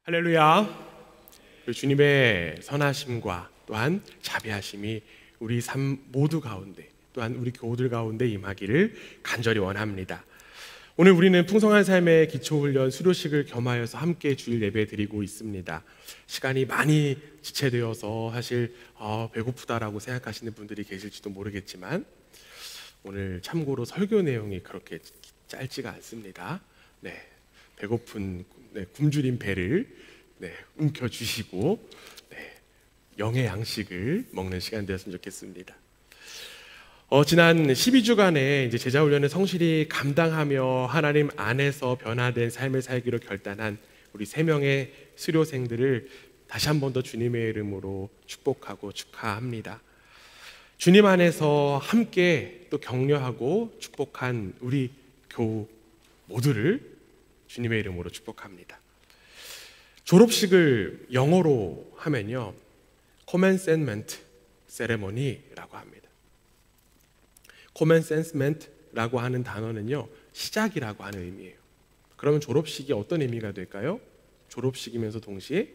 할렐루야. 주님의 선하심과 또한 자비하심이 우리 삶 모두 가운데, 또한 우리 교우들 가운데 임하기를 간절히 원합니다. 오늘 우리는 풍성한 삶의 기초훈련 수료식을 겸하여서 함께 주일 예배 드리고 있습니다. 시간이 많이 지체되어서 사실 배고프다라고 생각하시는 분들이 계실지도 모르겠지만, 오늘 참고로 설교 내용이 그렇게 짧지가 않습니다. 배고픈 굶주린 배를 움켜쥐시고 영의 양식을 먹는 시간 되었으면 좋겠습니다. 지난 12주간에 이제 제자훈련을 성실히 감당하며 하나님 안에서 변화된 삶을 살기로 결단한 우리 3명의 수료생들을 다시 한 번 더 주님의 이름으로 축복하고 축하합니다. 주님 안에서 함께 또 격려하고 축복한 우리 교우 모두를 주님의 이름으로 축복합니다. 졸업식을 영어로 하면요, Commencement Ceremony라고 합니다. Commencement라고 하는 단어는요, 시작이라고 하는 의미예요. 그러면 졸업식이 어떤 의미가 될까요? 졸업식이면서 동시에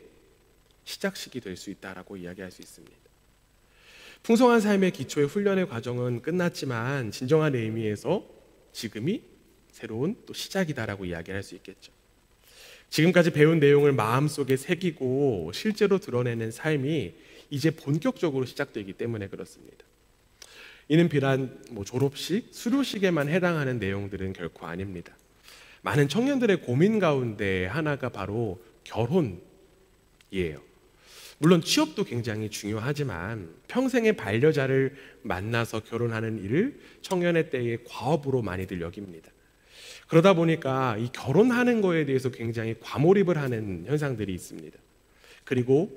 시작식이 될 수 있다라고 이야기할 수 있습니다. 풍성한 삶의 기초의 훈련의 과정은 끝났지만 진정한 의미에서 지금이 새로운 또 시작이다라고 이야기할 수 있겠죠. 지금까지 배운 내용을 마음속에 새기고 실제로 드러내는 삶이 이제 본격적으로 시작되기 때문에 그렇습니다. 이는 비단 졸업식, 수료식에만 해당하는 내용들은 결코 아닙니다. 많은 청년들의 고민 가운데 하나가 바로 결혼이에요. 물론 취업도 굉장히 중요하지만 평생의 반려자를 만나서 결혼하는 일을 청년의 때에 과업으로 많이들 여깁니다. 그러다 보니까 이 결혼하는 거에 대해서 굉장히 과몰입을 하는 현상들이 있습니다. 그리고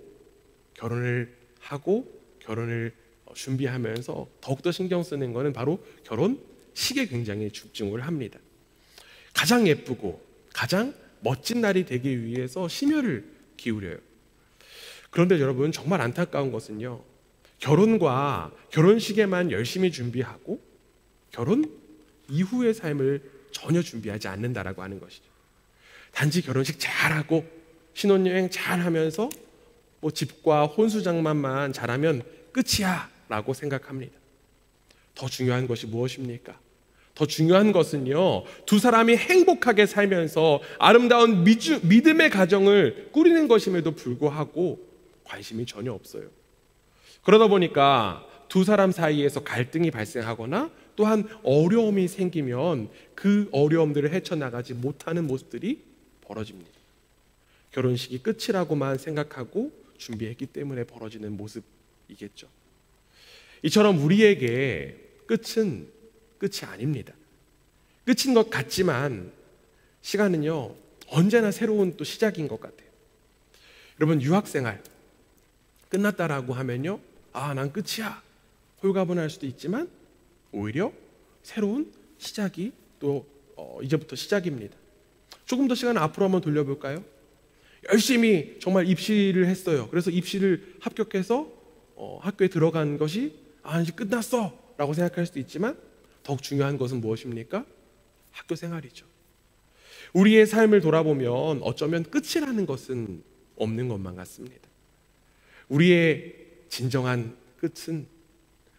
결혼을 하고 결혼을 준비하면서 더욱더 신경 쓰는 것은 바로 결혼식에 굉장히 집중을 합니다. 가장 예쁘고 가장 멋진 날이 되기 위해서 심혈을 기울여요. 그런데 여러분, 정말 안타까운 것은요, 결혼과 결혼식에만 열심히 준비하고 결혼 이후의 삶을 전혀 준비하지 않는다라고 하는 것이죠. 단지 결혼식 잘하고 신혼여행 잘하면서 집과 혼수장만만 잘하면 끝이야 라고 생각합니다. 더 중요한 것이 무엇입니까? 더 중요한 것은요, 두 사람이 행복하게 살면서 아름다운 믿음의 가정을 꾸리는 것임에도 불구하고 관심이 전혀 없어요. 그러다 보니까 두 사람 사이에서 갈등이 발생하거나 또한 어려움이 생기면 그 어려움들을 헤쳐나가지 못하는 모습들이 벌어집니다. 결혼식이 끝이라고만 생각하고 준비했기 때문에 벌어지는 모습이겠죠. 이처럼 우리에게 끝은 끝이 아닙니다. 끝인 것 같지만 시간은요, 언제나 새로운 또 시작인 것 같아요. 여러분, 유학생활 끝났다라고 하면요, 난 끝이야 홀가분할 수도 있지만 오히려 새로운 시작이 또 이제부터 시작입니다. 조금 더 시간을 앞으로 한번 돌려볼까요? 열심히 정말 입시를 했어요. 그래서 입시를 합격해서 학교에 들어간 것이 이제 끝났어 라고 생각할 수도 있지만 더욱 중요한 것은 무엇입니까? 학교 생활이죠. 우리의 삶을 돌아보면 어쩌면 끝이라는 것은 없는 것만 같습니다. 우리의 진정한 끝은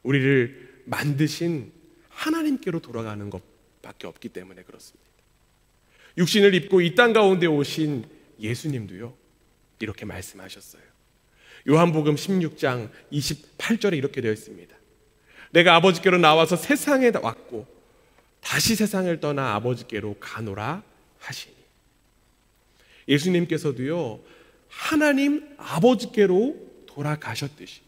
우리를 만드신 하나님께로 돌아가는 것밖에 없기 때문에 그렇습니다. 육신을 입고 이 땅 가운데 오신 예수님도요, 이렇게 말씀하셨어요. 요한복음 16장 28절에 이렇게 되어 있습니다. 내가 아버지께로 나와서 세상에 왔고 다시 세상을 떠나 아버지께로 가노라 하시니. 예수님께서도요, 하나님 아버지께로 돌아가셨듯이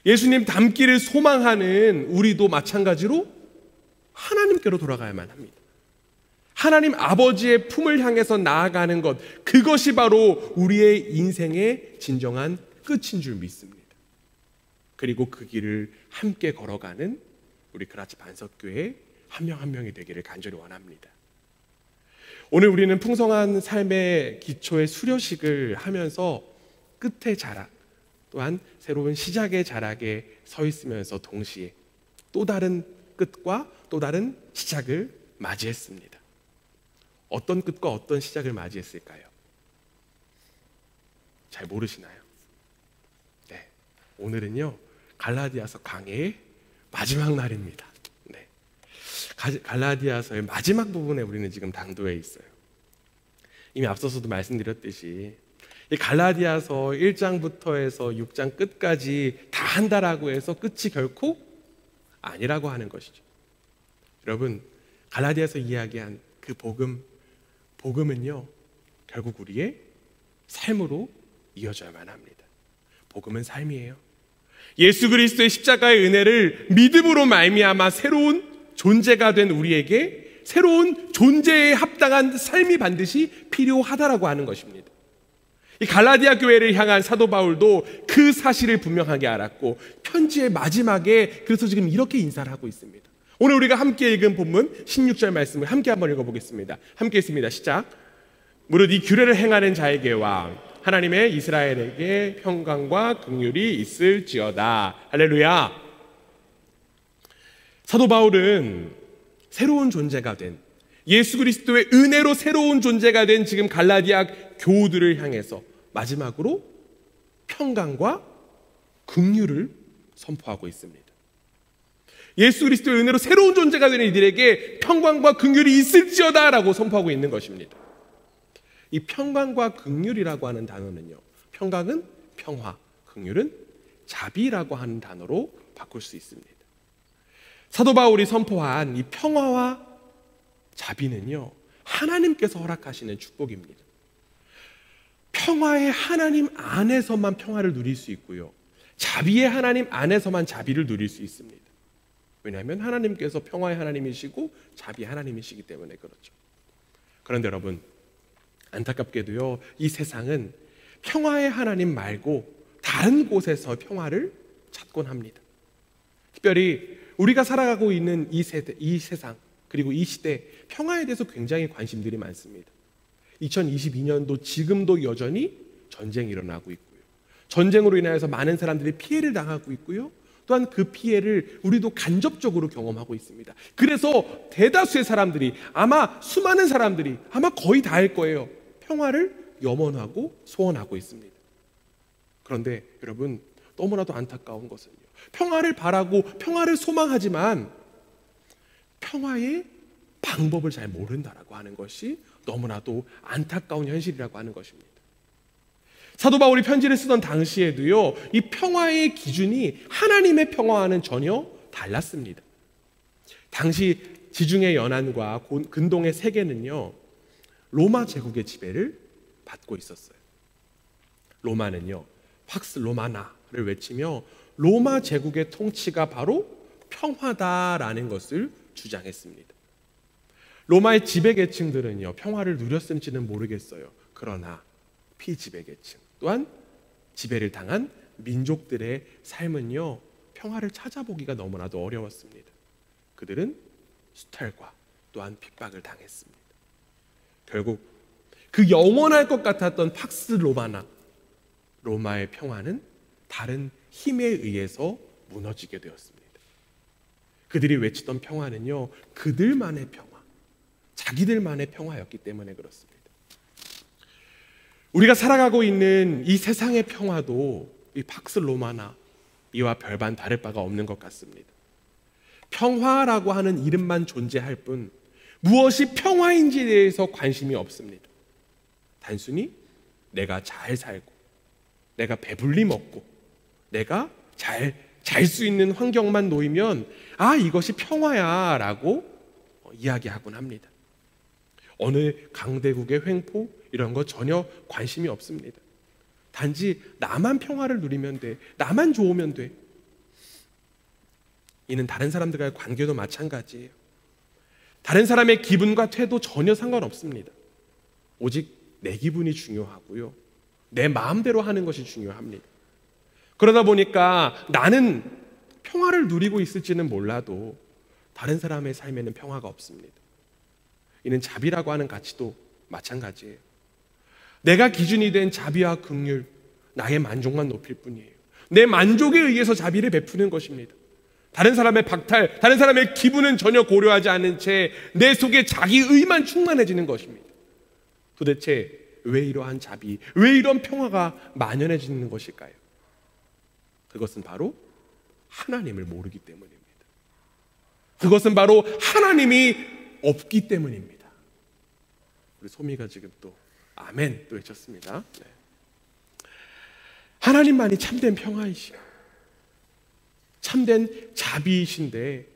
예수님 닮기를 소망하는 우리도 마찬가지로 하나님께로 돌아가야만 합니다. 하나님 아버지의 품을 향해서 나아가는 것, 그것이 바로 우리의 인생의 진정한 끝인 줄 믿습니다. 그리고 그 길을 함께 걸어가는 우리 그라치 반석교회 한 명 한 명이 되기를 간절히 원합니다. 오늘 우리는 풍성한 삶의 기초의 수료식을 하면서 끝의 자락, 또한 새로운 시작의 자락에 서 있으면서 동시에 또 다른 끝과 또 다른 시작을 맞이했습니다. 어떤 끝과 어떤 시작을 맞이했을까요? 잘 모르시나요? 네, 오늘은요 갈라디아서 강해의 마지막 날입니다. 네, 갈라디아서의 마지막 부분에 우리는 지금 당도해 있어요. 이미 앞서서도 말씀드렸듯이 이 갈라디아서 1장부터 해서 6장 끝까지 다 한다라고 해서 끝이 결코 아니라고 하는 것이죠. 여러분, 갈라디아서 이야기한 그 복음은요 결국 우리의 삶으로 이어져야만 합니다. 복음은 삶이에요. 예수 그리스도의 십자가의 은혜를 믿음으로 말미암아 새로운 존재가 된 우리에게 새로운 존재에 합당한 삶이 반드시 필요하다라고 하는 것입니다. 이 갈라디아 교회를 향한 사도 바울도 그 사실을 분명하게 알았고 편지의 마지막에 그래서 지금 이렇게 인사를 하고 있습니다. 오늘 우리가 함께 읽은 본문 16절 말씀을 함께 한번 읽어보겠습니다. 함께 읽습니다. 시작. 무릇 이 규례를 행하는 자에게와 하나님의 이스라엘에게 평강과 긍휼이 있을지어다. 할렐루야. 사도 바울은 새로운 존재가 된 예수 그리스도의 은혜로 새로운 존재가 된 지금 갈라디아 교우들을 향해서 마지막으로 평강과 긍휼을 선포하고 있습니다. 예수 그리스도의 은혜로 새로운 존재가 되는 이들에게 평강과 긍휼이 있을지어다 라고 선포하고 있는 것입니다. 이 평강과 긍휼이라고 하는 단어는요, 평강은 평화, 긍휼은 자비라고 하는 단어로 바꿀 수 있습니다. 사도 바울이 선포한 이 평화와 자비는요 하나님께서 허락하시는 축복입니다. 평화의 하나님 안에서만 평화를 누릴 수 있고요, 자비의 하나님 안에서만 자비를 누릴 수 있습니다. 왜냐하면 하나님께서 평화의 하나님이시고 자비의 하나님이시기 때문에 그렇죠. 그런데 여러분, 안타깝게도요 이 세상은 평화의 하나님 말고 다른 곳에서 평화를 찾곤 합니다. 특별히 우리가 살아가고 있는 이 세상 그리고 이 시대, 평화에 대해서 굉장히 관심들이 많습니다. 2022년도 지금도 여전히 전쟁이 일어나고 있고요, 전쟁으로 인하여서 많은 사람들이 피해를 당하고 있고요, 또한 그 피해를 우리도 간접적으로 경험하고 있습니다. 그래서 대다수의 사람들이, 아마 수많은 사람들이, 아마 거의 다일 거예요, 평화를 염원하고 소원하고 있습니다. 그런데 여러분, 너무나도 안타까운 것은요, 평화를 바라고 평화를 소망하지만 평화의 방법을 잘 모른다라고 하는 것이 너무나도 안타까운 현실이라고 하는 것입니다. 사도 바울이 편지를 쓰던 당시에도요 이 평화의 기준이 하나님의 평화와는 전혀 달랐습니다. 당시 지중해 연안과 근동의 세계는요 로마 제국의 지배를 받고 있었어요. 로마는요 팍스 로마나를 외치며 로마 제국의 통치가 바로 평화다라는 것을 주장했습니다. 로마의 지배계층들은요 평화를 누렸을지는 모르겠어요. 그러나 피지배계층 또한 지배를 당한 민족들의 삶은요 평화를 찾아보기가 너무나도 어려웠습니다. 그들은 수탈과 또한 핍박을 당했습니다. 결국 그 영원할 것 같았던 팍스 로마나, 로마의 평화는 다른 힘에 의해서 무너지게 되었습니다. 그들이 외치던 평화는요 그들만의 평화, 자기들만의 평화였기 때문에 그렇습니다. 우리가 살아가고 있는 이 세상의 평화도 이 팍스 로마나 이와 별반 다를 바가 없는 것 같습니다. 평화라고 하는 이름만 존재할 뿐 무엇이 평화인지에 대해서 관심이 없습니다. 단순히 내가 잘 살고 내가 배불리 먹고 내가 잘 수 있는 환경만 놓이면 아 이것이 평화야 라고 이야기하곤 합니다. 어느 강대국의 횡포 이런 거 전혀 관심이 없습니다. 단지 나만 평화를 누리면 돼, 나만 좋으면 돼. 이는 다른 사람들과의 관계도 마찬가지예요. 다른 사람의 기분과 태도 전혀 상관없습니다. 오직 내 기분이 중요하고요, 내 마음대로 하는 것이 중요합니다. 그러다 보니까 나는 평화를 누리고 있을지는 몰라도 다른 사람의 삶에는 평화가 없습니다. 이는 자비라고 하는 가치도 마찬가지예요. 내가 기준이 된 자비와 긍휼, 나의 만족만 높일 뿐이에요. 내 만족에 의해서 자비를 베푸는 것입니다. 다른 사람의 박탈, 다른 사람의 기분은 전혀 고려하지 않는 채 내 속에 자기 의만 충만해지는 것입니다. 도대체 왜 이러한 자비, 왜 이런 평화가 만연해지는 것일까요? 그것은 바로 하나님을 모르기 때문입니다. 그것은 바로 하나님이 없기 때문입니다. 우리 소미가 지금 또 아멘 또 외쳤습니다. 네. 하나님만이 참된 평화이시오, 참된 자비이신데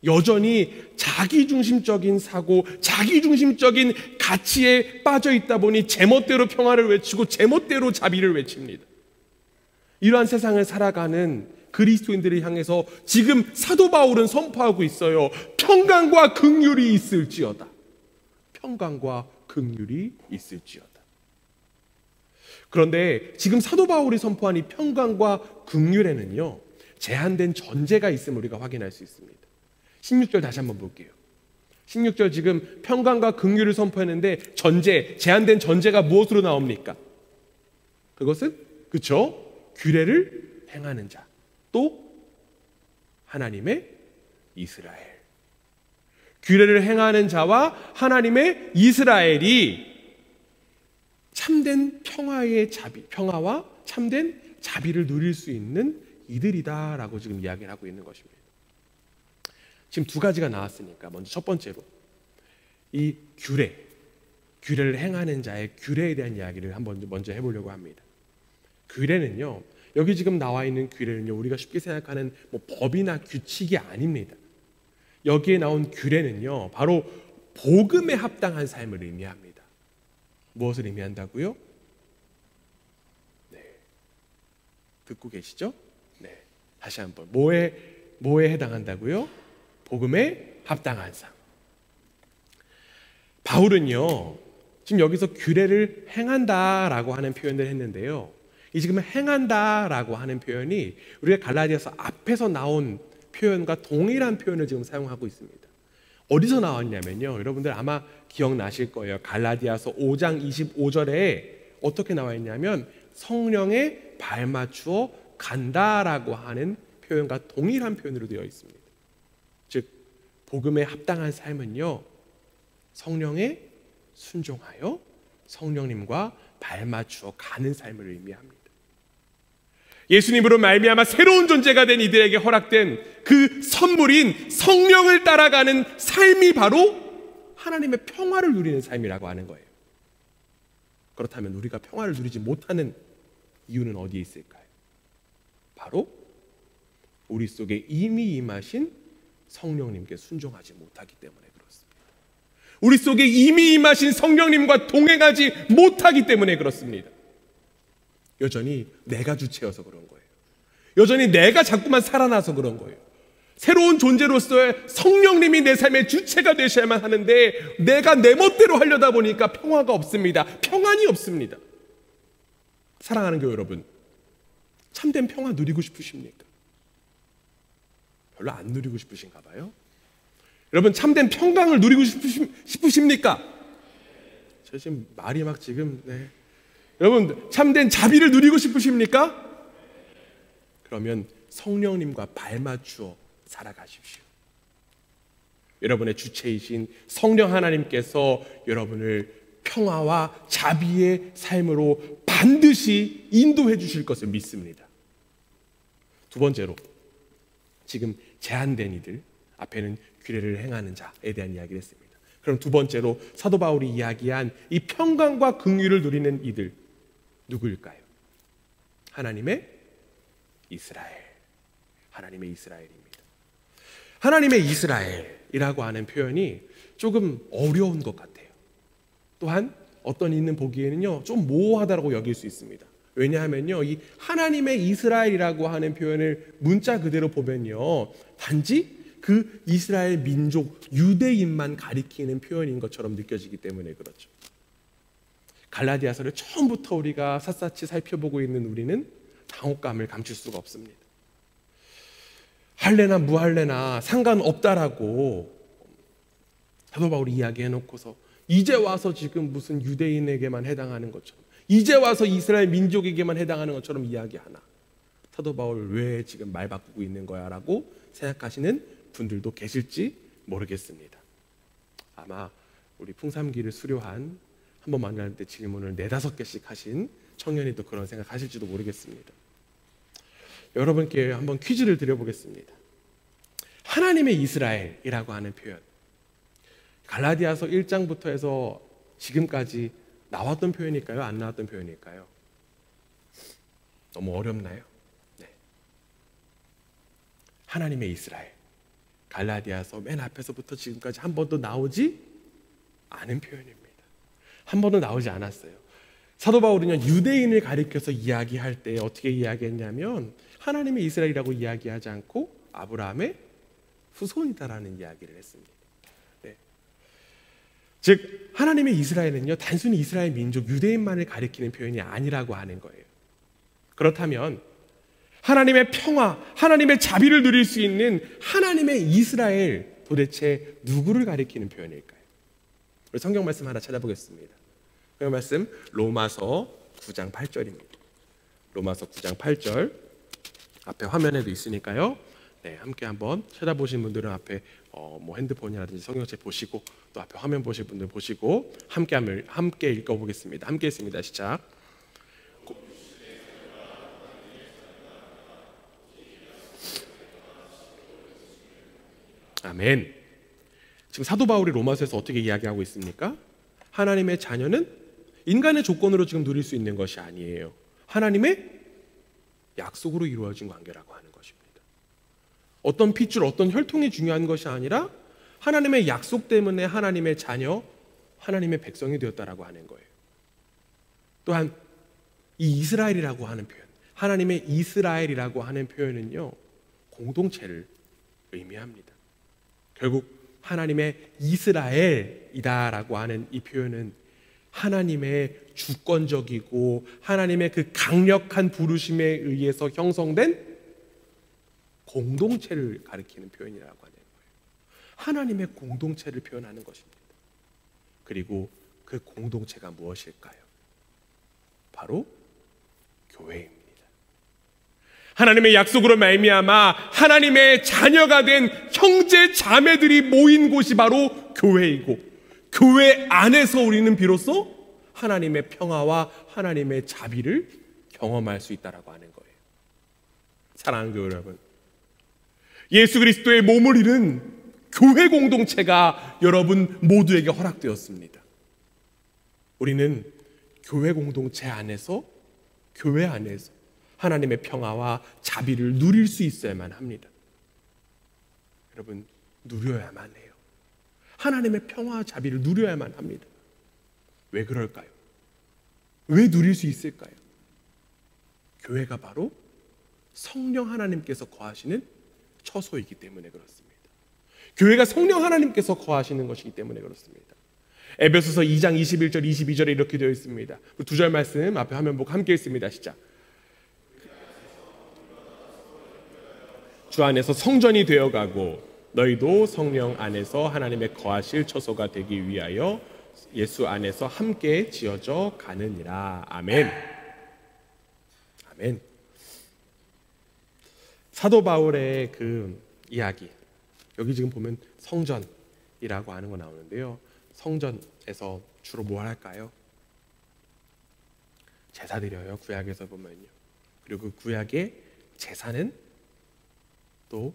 여전히 자기중심적인 사고, 자기중심적인 가치에 빠져 있다 보니 제멋대로 평화를 외치고 제멋대로 자비를 외칩니다. 이러한 세상을 살아가는 그리스도인들을 향해서 지금 사도 바울은 선포하고 있어요. 평강과 긍휼이 있을지어다. 평강과 긍휼이 있을지어다. 그런데 지금 사도 바울이 선포한 이 평강과 긍휼에는요, 제한된 전제가 있음을 우리가 확인할 수 있습니다. 16절 다시 한번 볼게요. 16절 지금 평강과 긍휼을 선포했는데 제한된 전제가 무엇으로 나옵니까? 그것은 그렇죠, 규례를 행하는 자, 또 하나님의 이스라엘. 규례를 행하는 자와 하나님의 이스라엘이 참된 평화의 자비, 평화와 참된 자비를 누릴 수 있는 이들이다라고 지금 이야기를 하고 있는 것입니다. 지금 두 가지가 나왔으니까 먼저 첫 번째로 이 규례를 행하는 자의 규례에 대한 이야기를 한번 먼저 해보려고 합니다. 규례는요, 여기 지금 나와 있는 규례는요, 우리가 쉽게 생각하는 뭐 법이나 규칙이 아닙니다. 여기에 나온 규례는요, 바로 복음에 합당한 삶을 의미합니다. 무엇을 의미한다고요? 네, 듣고 계시죠? 네, 다시 한번 뭐에 해당한다고요? 복음에 합당한 삶. 바울은요, 지금 여기서 규례를 행한다라고 하는 표현을 했는데요, 이 지금 행한다라고 하는 표현이 우리가 갈라디아서 앞에서 나온 표현과 동일한 표현을 지금 사용하고 있습니다. 어디서 나왔냐면요, 여러분들 아마 기억나실 거예요. 갈라디아서 5장 25절에 어떻게 나와 있냐면 성령에 발맞추어 간다라고 하는 표현과 동일한 표현으로 되어 있습니다. 즉 복음에 합당한 삶은요, 성령에 순종하여 성령님과 발맞추어 가는 삶을 의미합니다. 예수님으로 말미암아 새로운 존재가 된 이들에게 허락된 그 선물인 성령을 따라가는 삶이 바로 하나님의 평화를 누리는 삶이라고 하는 거예요. 그렇다면 우리가 평화를 누리지 못하는 이유는 어디에 있을까요? 바로 우리 속에 이미 임하신 성령님께 순종하지 못하기 때문에 그렇습니다. 우리 속에 이미 임하신 성령님과 동행하지 못하기 때문에 그렇습니다. 여전히 내가 주체여서 그런 거예요. 여전히 내가 자꾸만 살아나서 그런 거예요. 새로운 존재로서의 성령님이 내 삶의 주체가 되셔야만 하는데 내가 내 멋대로 하려다 보니까 평화가 없습니다. 평안이 없습니다. 사랑하는 교회 여러분, 참된 평화 누리고 싶으십니까? 별로 안 누리고 싶으신가 봐요. 여러분, 참된 평강을 누리고 싶으십니까? 저 지금 말이 막 지금 여러분, 참된 자비를 누리고 싶으십니까? 그러면 성령님과 발맞추어 살아가십시오. 여러분의 주체이신 성령 하나님께서 여러분을 평화와 자비의 삶으로 반드시 인도해 주실 것을 믿습니다. 두 번째로, 지금 제한된 이들, 앞에는 규례를 행하는 자에 대한 이야기를 했습니다. 그럼 두 번째로 사도 바울이 이야기한 이 평강과 긍휼을 누리는 이들, 누구일까요? 하나님의 이스라엘. 하나님의 이스라엘입니다. 하나님의 이스라엘이라고 하는 표현이 조금 어려운 것 같아요. 또한 어떤 이는 보기에는요, 좀 모호하다고 여길 수 있습니다. 왜냐하면요, 이 하나님의 이스라엘이라고 하는 표현을 문자 그대로 보면요, 단지 그 이스라엘 민족 유대인만 가리키는 표현인 것처럼 느껴지기 때문에 그렇죠. 갈라디아서를 처음부터 우리가 샅샅이 살펴보고 있는 우리는 당혹감을 감출 수가 없습니다. 할래나 무할래나 상관없다라고 사도 바울이 이야기해놓고서 이제 와서 지금 무슨 유대인에게만 해당하는 것처럼, 이제 와서 이스라엘 민족에게만 해당하는 것처럼 이야기하나. 사도 바울 왜 지금 말 바꾸고 있는 거야? 라고 생각하시는 분들도 계실지 모르겠습니다. 아마 우리 풍삼기를 수료한 한번 만날 때 질문을 4-5개씩 하신 청년이 또 그런 생각하실지도 모르겠습니다. 여러분께 한번 퀴즈를 드려보겠습니다. 하나님의 이스라엘이라고 하는 표현, 갈라디아서 1장부터 해서 지금까지 나왔던 표현일까요? 안 나왔던 표현일까요? 너무 어렵나요? 네. 하나님의 이스라엘, 갈라디아서 맨 앞에서부터 지금까지 한 번도 나오지 않은 표현입니다. 한 번도 나오지 않았어요. 사도 바울은요, 유대인을 가리켜서 이야기할 때 어떻게 이야기했냐면 하나님의 이스라엘이라고 이야기하지 않고 아브라함의 후손이다라는 이야기를 했습니다. 네. 즉 하나님의 이스라엘은요, 단순히 이스라엘 민족 유대인만을 가리키는 표현이 아니라고 하는 거예요. 그렇다면 하나님의 평화, 하나님의 자비를 누릴 수 있는 하나님의 이스라엘, 도대체 누구를 가리키는 표현일까요? 우리 성경 말씀 하나 찾아보겠습니다. 성경 말씀 로마서 9장 8절입니다. 로마서 9장 8절 앞에 화면에도 있으니까요. 네, 함께 한번 찾아보신 분들은 앞에 핸드폰이라든지 성경책 보시고 또 앞에 화면 보실 분들 보시고 함께 읽어보겠습니다. 함께 했습니다. 시작. 아멘. 지금 사도 바울이 로마서에서 어떻게 이야기하고 있습니까? 하나님의 자녀는 인간의 조건으로 지금 누릴 수 있는 것이 아니에요. 하나님의 약속으로 이루어진 관계라고 하는 것입니다. 어떤 핏줄, 어떤 혈통이 중요한 것이 아니라 하나님의 약속 때문에 하나님의 자녀, 하나님의 백성이 되었다라고 하는 거예요. 또한 이 이스라엘이라고 하는 표현, 하나님의 이스라엘이라고 하는 표현은요, 공동체를 의미합니다. 결국 하나님의 이스라엘이다라고 하는 이 표현은 하나님의 주권적이고 하나님의 그 강력한 부르심에 의해서 형성된 공동체를 가리키는 표현이라고 하는 거예요. 하나님의 공동체를 표현하는 것입니다. 그리고 그 공동체가 무엇일까요? 바로 교회입니다. 하나님의 약속으로 말미암아 하나님의 자녀가 된 형제 자매들이 모인 곳이 바로 교회이고, 교회 안에서 우리는 비로소 하나님의 평화와 하나님의 자비를 경험할 수 있다라고 하는 거예요. 사랑하는 교회 여러분, 예수 그리스도의 몸을 이룬 교회 공동체가 여러분 모두에게 허락되었습니다. 우리는 교회 공동체 안에서, 교회 안에서 하나님의 평화와 자비를 누릴 수 있어야만 합니다. 여러분, 누려야만 해요. 하나님의 평화와 자비를 누려야만 합니다. 왜 그럴까요? 왜 누릴 수 있을까요? 교회가 바로 성령 하나님께서 거하시는 처소이기 때문에 그렇습니다. 교회가 성령 하나님께서 거하시는 것이기 때문에 그렇습니다. 에베소서 2장 21절 22절에 이렇게 되어 있습니다. 그 2절 말씀 앞에 화면 보고 함께 읽습니다. 시작. 주 안에서 성전이 되어가고 너희도 성령 안에서 하나님의 거하실 처소가 되기 위하여 예수 안에서 함께 지어져 가느니라. 아멘. 아멘. 사도 바울의 그 이야기, 여기 지금 보면 성전이라고 하는 거 나오는데요, 성전에서 주로 뭐 할까요? 제사 드려요. 구약에서 보면요. 그리고 그 구약의 제사는 또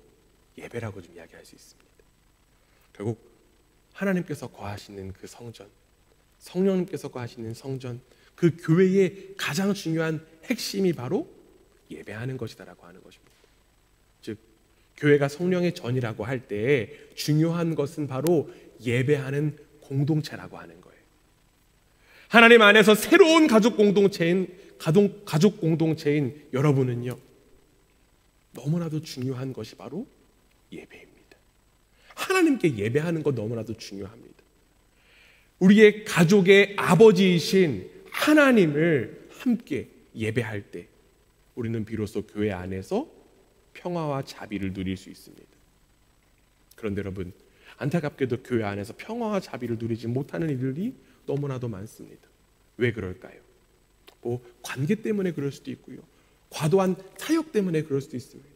예배라고 좀 이야기할 수 있습니다. 결국 하나님께서 거하시는 그 성전, 성령님께서 거하시는 성전, 그 교회의 가장 중요한 핵심이 바로 예배하는 것이다라고 하는 것입니다. 즉 교회가 성령의 전이라고 할 때 중요한 것은 바로 예배하는 공동체라고 하는 거예요. 하나님 안에서 새로운 가족 공동체인 여러분은요, 너무나도 중요한 것이 바로 예배입니다. 하나님께 예배하는 것 너무나도 중요합니다. 우리의 가족의 아버지이신 하나님을 함께 예배할 때 우리는 비로소 교회 안에서 평화와 자비를 누릴 수 있습니다. 그런데 여러분, 안타깝게도 교회 안에서 평화와 자비를 누리지 못하는 이들이 너무나도 많습니다. 왜 그럴까요? 뭐 관계 때문에 그럴 수도 있고요, 과도한 사역 때문에 그럴 수도 있습니다.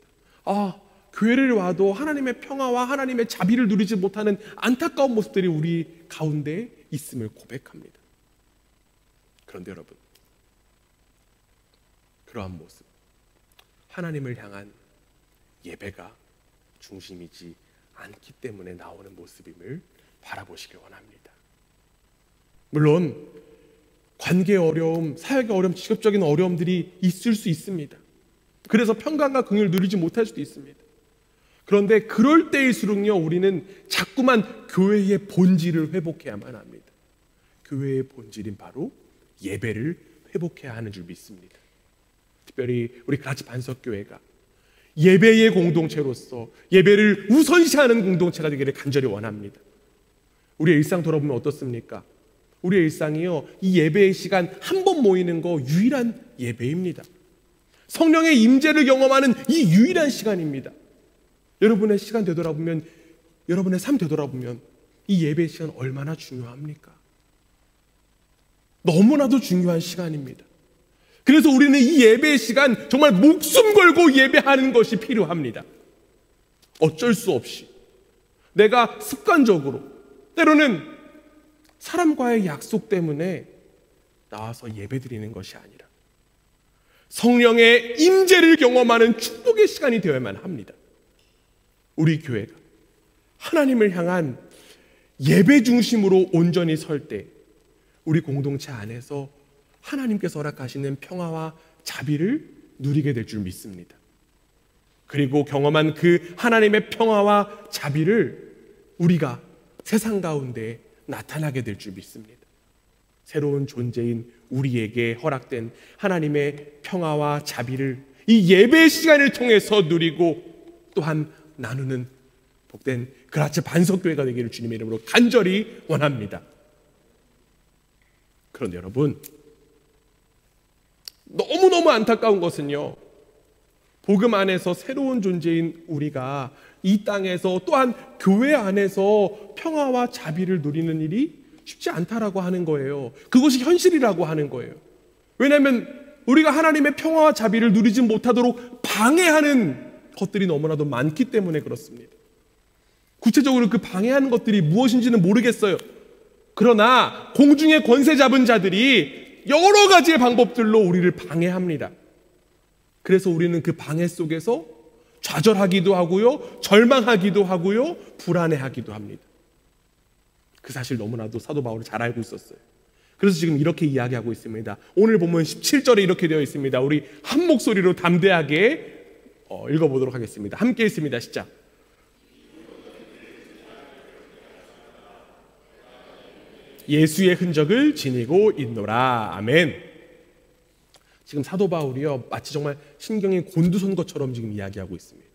교회를 와도 하나님의 평화와 하나님의 자비를 누리지 못하는 안타까운 모습들이 우리 가운데 있음을 고백합니다. 그런데 여러분, 그러한 모습, 하나님을 향한 예배가 중심이지 않기 때문에 나오는 모습임을 바라보시길 원합니다. 물론 관계의 어려움, 사역의 어려움, 직업적인 어려움들이 있을 수 있습니다. 그래서 평강과 긍휼을 누리지 못할 수도 있습니다. 그런데 그럴 때일수록요, 우리는 자꾸만 교회의 본질을 회복해야만 합니다. 교회의 본질인 바로 예배를 회복해야 하는 줄 믿습니다. 특별히 우리 같이 반석교회가 예배의 공동체로서 예배를 우선시하는 공동체가 되기를 간절히 원합니다. 우리의 일상 돌아보면 어떻습니까? 우리의 일상이요, 이 예배의 시간 한 번 모이는 거 유일한 예배입니다. 성령의 임재를 경험하는 이 유일한 시간입니다. 여러분의 시간 되돌아보면, 여러분의 삶 되돌아보면 이 예배의 시간 얼마나 중요합니까? 너무나도 중요한 시간입니다. 그래서 우리는 이 예배의 시간 정말 목숨 걸고 예배하는 것이 필요합니다. 어쩔 수 없이 내가 습관적으로, 때로는 사람과의 약속 때문에 나와서 예배드리는 것이 아니라 성령의 임재를 경험하는 축복의 시간이 되어야만 합니다. 우리 교회가 하나님을 향한 예배 중심으로 온전히 설 때 우리 공동체 안에서 하나님께서 허락하시는 평화와 자비를 누리게 될 줄 믿습니다. 그리고 경험한 그 하나님의 평화와 자비를 우리가 세상 가운데 나타나게 될 줄 믿습니다. 새로운 존재인 우리에게 허락된 하나님의 평화와 자비를 이 예배 시간을 통해서 누리고 또한 나누는 복된 그라치 반석교회가 되기를 주님의 이름으로 간절히 원합니다. 그런데 여러분, 너무너무 안타까운 것은요, 복음 안에서 새로운 존재인 우리가 이 땅에서 또한 교회 안에서 평화와 자비를 누리는 일이 쉽지 않다라고 하는 거예요. 그것이 현실이라고 하는 거예요. 왜냐하면 우리가 하나님의 평화와 자비를 누리지 못하도록 방해하는 것들이 너무나도 많기 때문에 그렇습니다. 구체적으로 그 방해하는 것들이 무엇인지는 모르겠어요. 그러나 공중의 권세 잡은 자들이 여러 가지의 방법들로 우리를 방해합니다. 그래서 우리는 그 방해 속에서 좌절하기도 하고요, 절망하기도 하고요, 불안해하기도 합니다. 그 사실 너무나도 사도 바울이 잘 알고 있었어요. 그래서 지금 이렇게 이야기하고 있습니다. 오늘 보면 17절에 이렇게 되어 있습니다. 우리 한 목소리로 담대하게 읽어보도록 하겠습니다. 함께 읽습니다. 시작. 예수의 흔적을 지니고 있노라. 아멘. 지금 사도 바울이요, 마치 정말 신경이 곤두선 것처럼 지금 이야기하고 있습니다.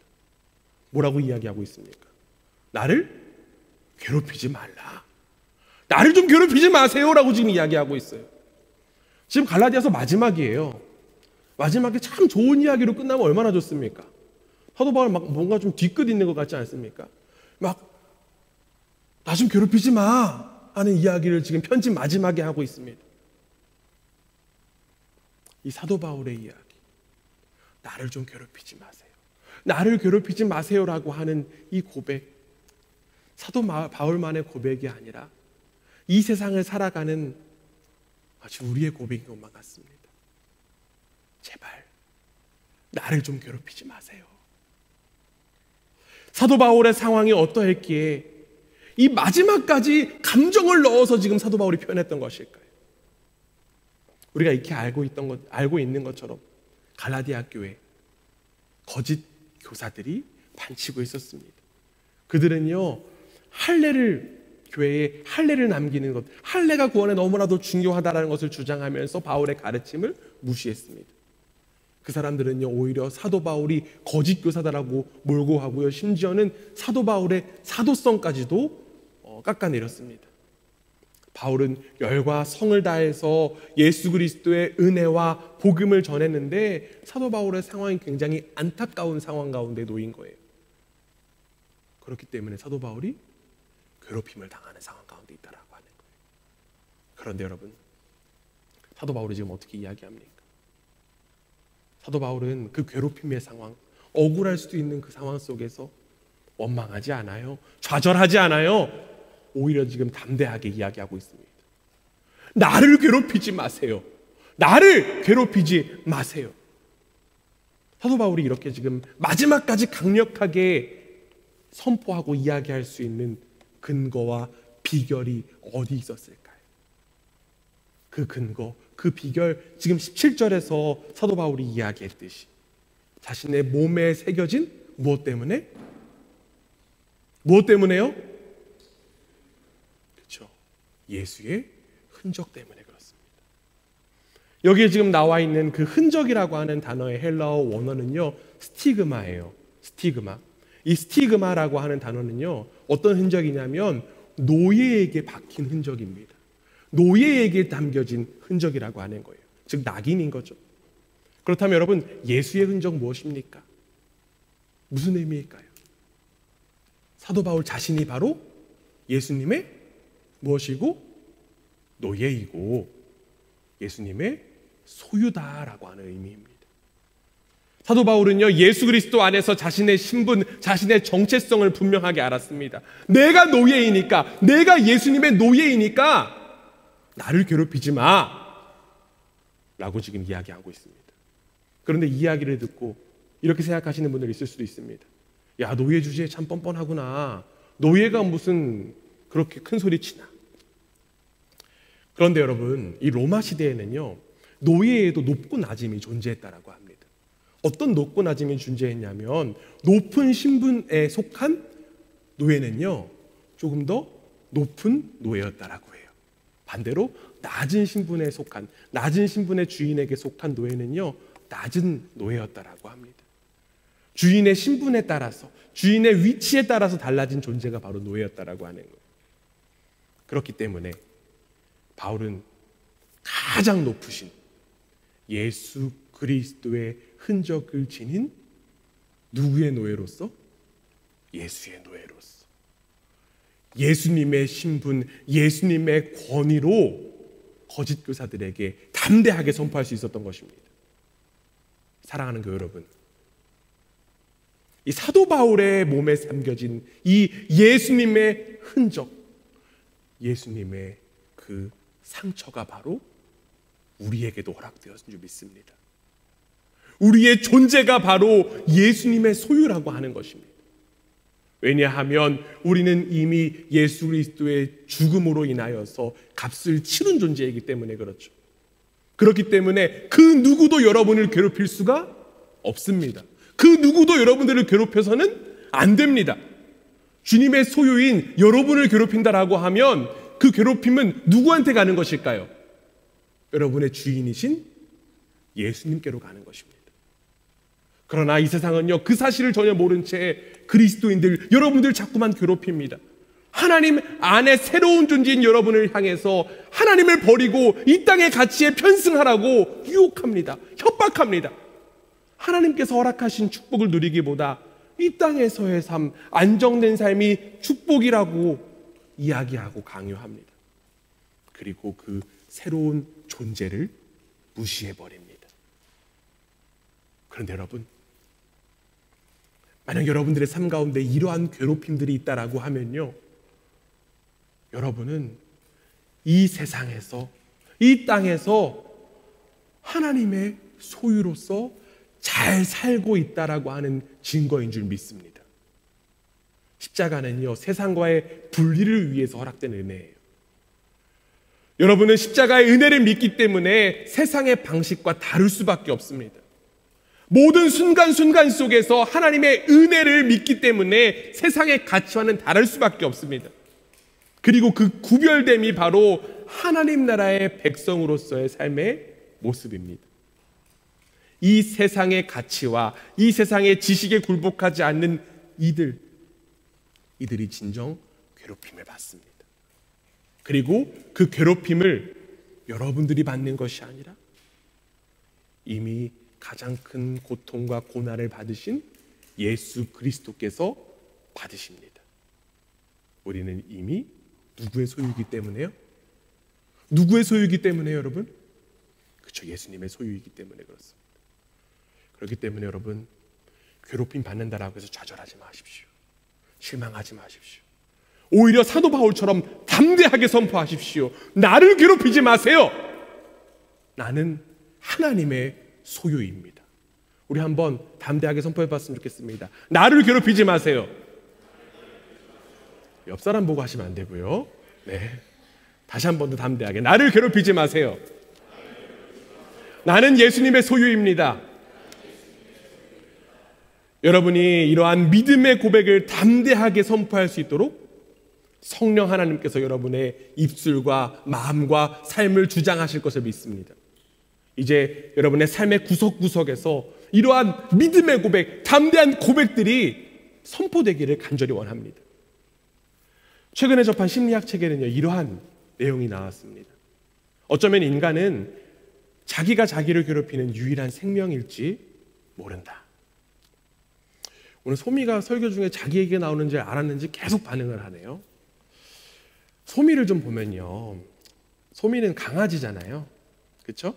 뭐라고 이야기하고 있습니까? 나를 괴롭히지 말라. 나를 좀 괴롭히지 마세요라고 지금 이야기하고 있어요. 지금 갈라디아서 마지막이에요. 마지막에 참 좋은 이야기로 끝나면 얼마나 좋습니까? 사도 바울 막 뭔가 좀 뒤끝 있는 것 같지 않습니까? 막 나 좀 괴롭히지 마 하는 이야기를 지금 편지 마지막에 하고 있습니다. 이 사도 바울의 이야기, 나를 좀 괴롭히지 마세요, 나를 괴롭히지 마세요라고 하는 이 고백, 사도 바울만의 고백이 아니라 이 세상을 살아가는 아주 우리의 고백인 것만 같습니다. 제발 나를 좀 괴롭히지 마세요. 사도 바울의 상황이 어떠했기에 이 마지막까지 감정을 넣어서 지금 사도 바울이 표현했던 것일까요? 우리가 이렇게 알고 있는 것처럼 갈라디아 교회 거짓 교사들이 반치고 있었습니다. 그들은요, 교회에 할례를 남기는 것, 할례가 구원에 너무나도 중요하다는 것을 주장하면서 바울의 가르침을 무시했습니다. 그 사람들은요, 오히려 사도 바울이 거짓 교사다라고 몰고 하고요, 심지어는 사도 바울의 사도성까지도 깎아내렸습니다. 바울은 열과 성을 다해서 예수 그리스도의 은혜와 복음을 전했는데 사도 바울의 상황이 굉장히 안타까운 상황 가운데 놓인 거예요. 그렇기 때문에 사도 바울이 괴롭힘을 당하는 상황 가운데 있다라고 하는 거예요. 그런데 여러분, 사도 바울이 지금 어떻게 이야기합니까? 사도 바울은 그 괴롭힘의 상황, 억울할 수도 있는 그 상황 속에서 원망하지 않아요. 좌절하지 않아요. 오히려 지금 담대하게 이야기하고 있습니다. 나를 괴롭히지 마세요. 나를 괴롭히지 마세요. 사도 바울이 이렇게 지금 마지막까지 강력하게 선포하고 이야기할 수 있는 근거와 비결이 어디 있었을까요? 그 근거, 그 비결, 지금 17절에서 사도 바울이 이야기했듯이 자신의 몸에 새겨진 무엇 때문에? 무엇 때문에요? 그렇죠. 예수의 흔적 때문에 그렇습니다. 여기에 지금 나와 있는 그 흔적이라고 하는 단어의 헬라어 원어는요, 스티그마예요. 스티그마. 이 스티그마라고 하는 단어는요, 어떤 흔적이냐면 노예에게 박힌 흔적입니다. 노예에게 담겨진 흔적이라고 하는 거예요. 즉 낙인인 거죠. 그렇다면 여러분, 예수의 흔적 무엇입니까? 무슨 의미일까요? 사도 바울 자신이 바로 예수님의 무엇이고? 노예이고 예수님의 소유다라고 하는 의미입니다. 사도 바울은요, 예수 그리스도 안에서 자신의 신분, 자신의 정체성을 분명하게 알았습니다. 내가 노예이니까, 내가 예수님의 노예이니까 나를 괴롭히지 마 라고 지금 이야기하고 있습니다. 그런데 이 이야기를 듣고 이렇게 생각하시는 분들이 있을 수도 있습니다. 야, 노예 주제에 참 뻔뻔하구나. 노예가 무슨 그렇게 큰 소리 치나. 그런데 여러분, 이 로마 시대에는요, 노예에도 높고 낮음이 존재했다라고 합니다. 어떤 높고 낮음이 존재했냐면, 높은 신분에 속한 노예는요, 조금 더 높은 노예였다라고 해요. 반대로 낮은 신분에 속한, 낮은 신분의 주인에게 속한 노예는요, 낮은 노예였다라고 합니다. 주인의 신분에 따라서, 주인의 위치에 따라서 달라진 존재가 바로 노예였다라고 하는 거예요. 그렇기 때문에 바울은 가장 높으신 예수 그리스도의 흔적을 지닌 누구의 노예로서? 예수의 노예로서. 예수님의 신분, 예수님의 권위로 거짓 교사들에게 담대하게 선포할 수 있었던 것입니다. 사랑하는 교회 여러분, 이 사도 바울의 몸에 담겨진 이 예수님의 흔적, 예수님의 그 상처가 바로 우리에게도 허락되었은 줄 믿습니다. 우리의 존재가 바로 예수님의 소유라고 하는 것입니다. 왜냐하면 우리는 이미 예수 그리스도의 죽음으로 인하여서 값을 치른 존재이기 때문에 그렇죠. 그렇기 때문에 그 누구도 여러분을 괴롭힐 수가 없습니다. 그 누구도 여러분들을 괴롭혀서는 안 됩니다. 주님의 소유인 여러분을 괴롭힌다라고 하면 그 괴롭힘은 누구한테 가는 것일까요? 여러분의 주인이신 예수님께로 가는 것입니다. 그러나 이 세상은요, 그 사실을 전혀 모른 채 그리스도인들, 여러분들 자꾸만 괴롭힙니다. 하나님 안에 새로운 존재인 여러분을 향해서 하나님을 버리고 이 땅의 가치에 편승하라고 유혹합니다. 협박합니다. 하나님께서 허락하신 축복을 누리기보다 이 땅에서의 삶, 안정된 삶이 축복이라고 이야기하고 강요합니다. 그리고 그 새로운 존재를 무시해버립니다. 그런데 여러분, 만약 여러분들의 삶 가운데 이러한 괴롭힘들이 있다라고 하면요, 여러분은 이 세상에서, 이 땅에서 하나님의 소유로서 잘 살고 있다라고 하는 증거인 줄 믿습니다. 십자가는요, 세상과의 분리를 위해서 허락된 은혜예요. 여러분은 십자가의 은혜를 믿기 때문에 세상의 방식과 다를 수밖에 없습니다. 모든 순간순간 속에서 하나님의 은혜를 믿기 때문에 세상의 가치와는 다를 수밖에 없습니다. 그리고 그 구별됨이 바로 하나님 나라의 백성으로서의 삶의 모습입니다. 이 세상의 가치와 이 세상의 지식에 굴복하지 않는 이들이 진정 괴롭힘을 받습니다. 그리고 그 괴롭힘을 여러분들이 받는 것이 아니라 이미 가장 큰 고통과 고난을 받으신 예수 그리스도께서 받으십니다. 우리는 이미 누구의 소유이기 때문에요? 누구의 소유이기 때문에요, 여러분? 그렇죠, 예수님의 소유이기 때문에 그렇습니다. 그렇기 때문에 여러분, 괴롭힘 받는다라고 해서 좌절하지 마십시오. 실망하지 마십시오. 오히려 사도 바울처럼 담대하게 선포하십시오. 나를 괴롭히지 마세요. 나는 하나님의 소유입니다. 우리 한번 담대하게 선포해 봤으면 좋겠습니다. 나를 괴롭히지 마세요. 옆 사람 보고 하시면 안 되고요. 네, 다시 한 번 더 담대하게. 나를 괴롭히지 마세요. 나는 예수님의 소유입니다. 여러분이 이러한 믿음의 고백을 담대하게 선포할 수 있도록 성령 하나님께서 여러분의 입술과 마음과 삶을 주장하실 것을 믿습니다. 이제 여러분의 삶의 구석구석에서 이러한 믿음의 고백, 담대한 고백들이 선포되기를 간절히 원합니다. 최근에 접한 심리학 책에는요, 이러한 내용이 나왔습니다. 어쩌면 인간은 자기가 자기를 괴롭히는 유일한 생명일지 모른다. 오늘 소미가 설교 중에 자기 얘기가 나오는지 알았는지 계속 반응을 하네요. 소미를 좀 보면요, 소미는 강아지잖아요. 그렇죠?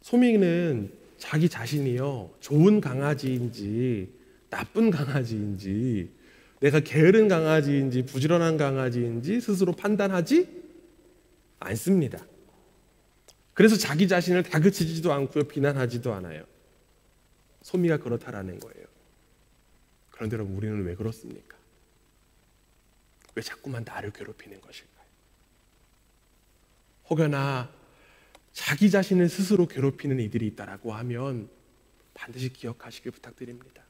소미는 자기 자신이요, 좋은 강아지인지 나쁜 강아지인지, 내가 게으른 강아지인지 부지런한 강아지인지 스스로 판단하지 않습니다. 그래서 자기 자신을 다그치지도 않고요, 비난하지도 않아요. 소미가 그렇다라는 거예요. 그런데 여러분, 우리는 왜 그렇습니까? 왜 자꾸만 나를 괴롭히는 것일까요? 혹여나 자기 자신을 스스로 괴롭히는 이들이 있다라고 하면 반드시 기억하시길 부탁드립니다.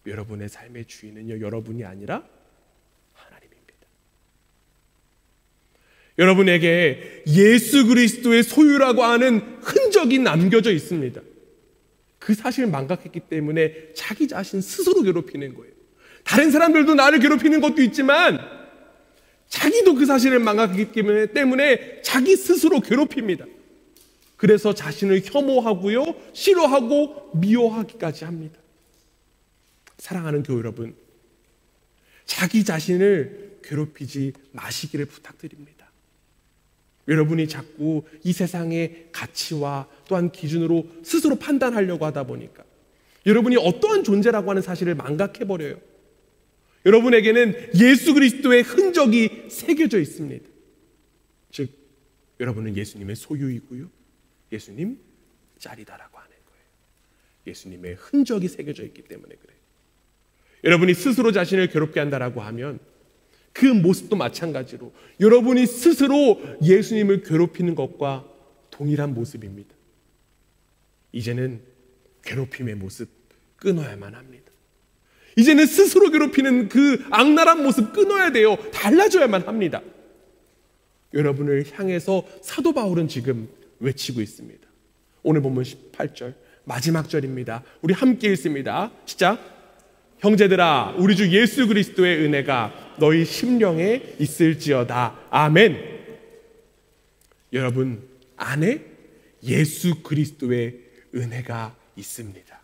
여러분의 삶의 주인은요, 여러분이 아니라 하나님입니다. 여러분에게 예수 그리스도의 소유라고 하는 흔적이 남겨져 있습니다. 그 사실을 망각했기 때문에 자기 자신 스스로 괴롭히는 거예요. 다른 사람들도 나를 괴롭히는 것도 있지만 자기도 그 사실을 망각했기 때문에 자기 스스로 괴롭힙니다. 그래서 자신을 혐오하고요, 싫어하고 미워하기까지 합니다. 사랑하는 교회 여러분, 자기 자신을 괴롭히지 마시기를 부탁드립니다. 여러분이 자꾸 이 세상의 가치와 또한 기준으로 스스로 판단하려고 하다 보니까 여러분이 어떠한 존재라고 하는 사실을 망각해버려요. 여러분에게는 예수 그리스도의 흔적이 새겨져 있습니다. 즉, 여러분은 예수님의 소유이고요, 예수님 짤이다라고 하는 거예요. 예수님의 흔적이 새겨져 있기 때문에 그래요. 여러분이 스스로 자신을 괴롭게 한다라고 하면 그 모습도 마찬가지로 여러분이 스스로 예수님을 괴롭히는 것과 동일한 모습입니다. 이제는 괴롭힘의 모습 끊어야만 합니다. 이제는 스스로 괴롭히는 그 악랄한 모습 끊어야 돼요. 달라져야만 합니다. 여러분을 향해서 사도 바울은 지금 외치고 있습니다. 오늘 본문 18절 마지막 절입니다. 우리 함께 읽습니다. 시작. 형제들아, 우리 주 예수 그리스도의 은혜가 너희 심령에 있을지어다. 아멘. 여러분 안에 예수 그리스도의 은혜가 있습니다.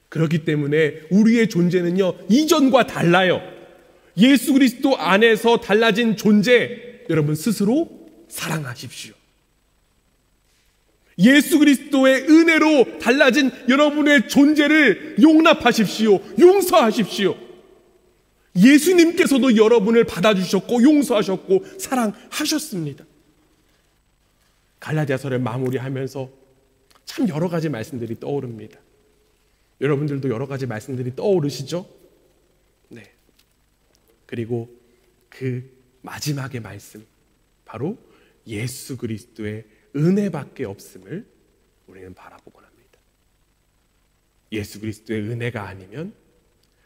그렇기 때문에 우리의 존재는요, 이전과 달라요. 예수 그리스도 안에서 달라진 존재, 여러분 스스로 사랑하십시오. 예수 그리스도의 은혜로 달라진 여러분의 존재를 용납하십시오. 용서하십시오. 예수님께서도 여러분을 받아주셨고 용서하셨고 사랑하셨습니다. 갈라디아서를 마무리하면서 참 여러 가지 말씀들이 떠오릅니다. 여러분들도 여러 가지 말씀들이 떠오르시죠? 네. 그리고 그 마지막의 말씀, 바로 예수 그리스도의 은혜밖에 없음을 우리는 바라보곤 합니다. 예수 그리스도의 은혜가 아니면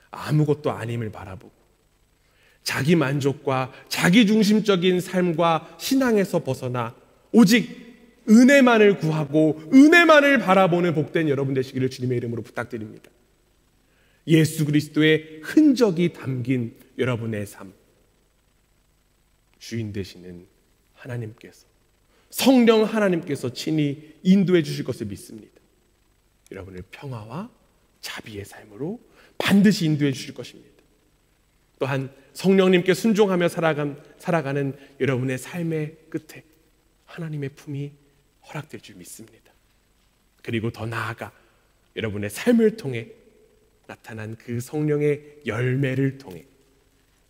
아무것도 아님을 바라보고 자기 만족과 자기 중심적인 삶과 신앙에서 벗어나 오직 은혜만을 구하고 은혜만을 바라보는 복된 여러분 되시기를 주님의 이름으로 부탁드립니다. 예수 그리스도의 흔적이 담긴 여러분의 삶, 주인 되시는 하나님께서, 성령 하나님께서 친히 인도해 주실 것을 믿습니다. 여러분을 평화와 자비의 삶으로 반드시 인도해 주실 것입니다. 또한 성령님께 순종하며 살아가는 여러분의 삶의 끝에 하나님의 품이 허락될 줄 믿습니다. 그리고 더 나아가 여러분의 삶을 통해 나타난 그 성령의 열매를 통해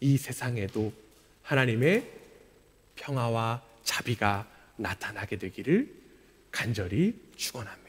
이 세상에도 하나님의 평화와 자비가 나타나게 되기를 간절히 축원합니다.